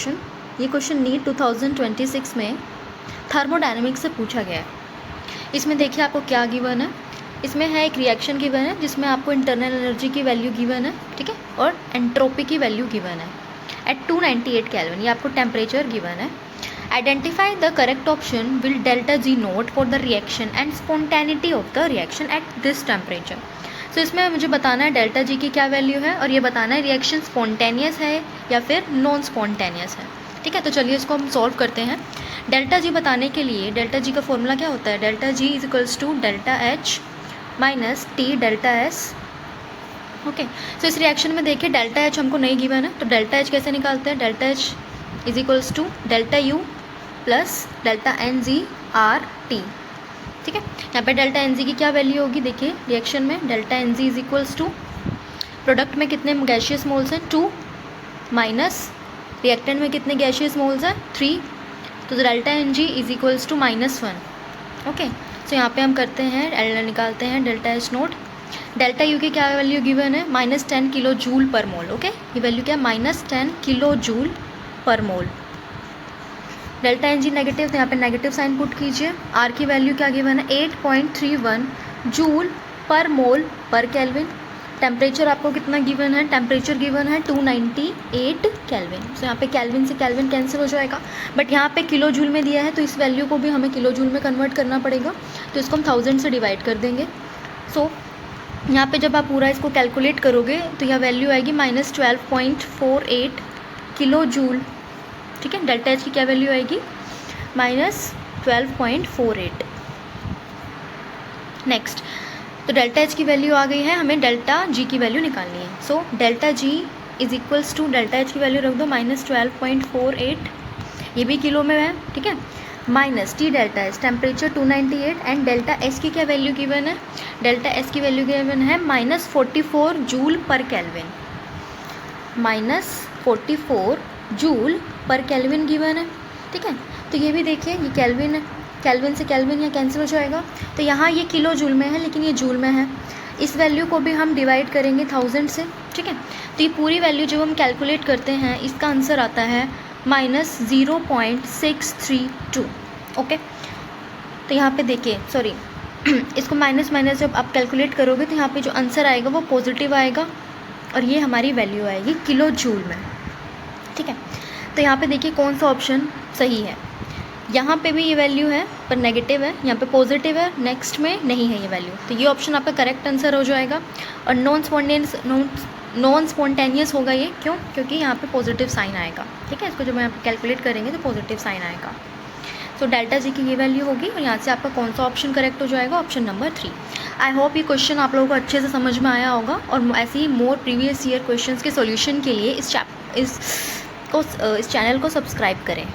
Question, ये question NEET 2026 में thermodynamics से पूछा गया है। इसमें देखिए आपको क्या गिवन है। इसमें है एक रिएक्शन गिवन है जिसमें आपको इंटरनल एनर्जी की वैल्यू गिवन है, ठीक है, और एंट्रोपी की वैल्यू गिवन है एट 298 केल्विन। ये आपको टेम्परेचर गिवन है। Identify the correct option will delta G naught for the reaction and spontaneity of the reaction at this temperature. So इसमें मुझे बताना है डेल्टा जी की क्या वैल्यू है और ये बताना है रिएक्शन स्पॉन्टेनियस है या फिर नॉन स्पॉन्टेनियस है, ठीक है। तो चलिए इसको हम सॉल्व करते हैं। डेल्टा जी बताने के लिए डेल्टा जी का फॉर्मूला क्या होता है, delta G is equals to delta H minus T delta S. Okay, so इस रिएक्शन में देखिए डेल्टा एच हमको नहीं गिवन है, तो डेल्टा एच कैसे निकालते हैं। Delta H is equals to delta U plus delta N G R T, ठीक है। यहाँ पे डेल्टा एन जी की क्या वैल्यू होगी, देखिए रिएक्शन में delta N G is equals to product में कितने गैशियस मोल्स हैं 2 माइनस रिएक्टेंट में कितने गैशियस मोल्स हैं 3, तो delta N G is equals to -1। Okay, so यहाँ पे हम करते हैं निकालते हैं delta H naught. Delta U की क्या वैल्यू गिवन है -10 किलो जूल पर मोल। ओके, ये वैल्यू क्या है -10 किलो जूल पर मोल। डेल्टा एन जी नेगेटिव, तो यहाँ पे नेगेटिव साइन पुट कीजिए। आर की वैल्यू क्या गिवन है 8.31 जूल पर मोल पर केल्विन। टेम्परेचर आपको कितना गिवन है, टेम्परेचर गिवन है 298 केल्विन। सो यहाँ पे केल्विन से केल्विन कैंसिल हो जाएगा, बट यहाँ पे किलो जूल में दिया है तो इस वैल्यू को भी हमें किलो जूल में कन्वर्ट करना पड़ेगा, तो इसको हम 1000 से डिवाइड कर देंगे। सो यहाँ पे जब आप पूरा इसको कैलकुलेट करोगे तो यह वैल्यू आएगी -12.48 किलो जूल, ठीक है। डेल्टा एच की क्या वैल्यू आएगी -12.48। नेक्स्ट, तो डेल्टा एच की वैल्यू आ गई है, हमें डेल्टा जी की वैल्यू निकालनी है। So delta G is equals to delta H की वैल्यू रख दो -12.48, ये भी किलो में है, ठीक है, minus T delta H temperature 298 and delta S की क्या वैल्यू गिवन है, डेल्टा एस की वैल्यू गिवन है -44 जूल पर केल्विन, -44 जूल पर केल्विन गिवन है, ठीक है। तो ये भी देखिए ये केल्विन है, केल्विन से केल्विन यहाँ कैंसिल हो जाएगा, तो यहाँ ये किलो जूल में है लेकिन ये जूल में है। इस वैल्यू को भी हम डिवाइड करेंगे 1000 से, ठीक है। तो ये पूरी वैल्यू जब हम कैलकुलेट करते हैं इसका आंसर आता है -0.632। ओके, तो यहाँ पे देखिए सॉरी इसको माइनस माइनस जब आप कैलकुलेट करोगे तो यहाँ पे जो आंसर आएगा वो पॉजिटिव आएगा और ये हमारी वैल्यू आएगी किलो जूल में, ठीक है। तो यहाँ पे देखिए कौन सा ऑप्शन सही है। यहाँ पे भी ये वैल्यू है पर नेगेटिव है, यहाँ पे पॉजिटिव है, नेक्स्ट में नहीं है ये वैल्यू, तो ये ऑप्शन आपका करेक्ट आंसर हो जाएगा। और नॉन स्पॉन्टेनियस होगा ये, क्यों, क्योंकि यहाँ पे पॉजिटिव साइन आएगा, ठीक है। इसको जब यहाँ पे कैलकुलेट करेंगे तो पॉजिटिव साइन आएगा। तो डेल्टा जी की ये वैल्यू होगी और यहाँ से आपका कौन सा ऑप्शन करेक्ट हो जाएगा, ऑप्शन नंबर 3। आई होप ये क्वेश्चन आप लोगों को अच्छे से समझ में आया होगा और ऐसे ही मोर प्रीवियस ईयर क्वेश्चंस के सॉल्यूशन के लिए इस चैनल को सब्सक्राइब करें।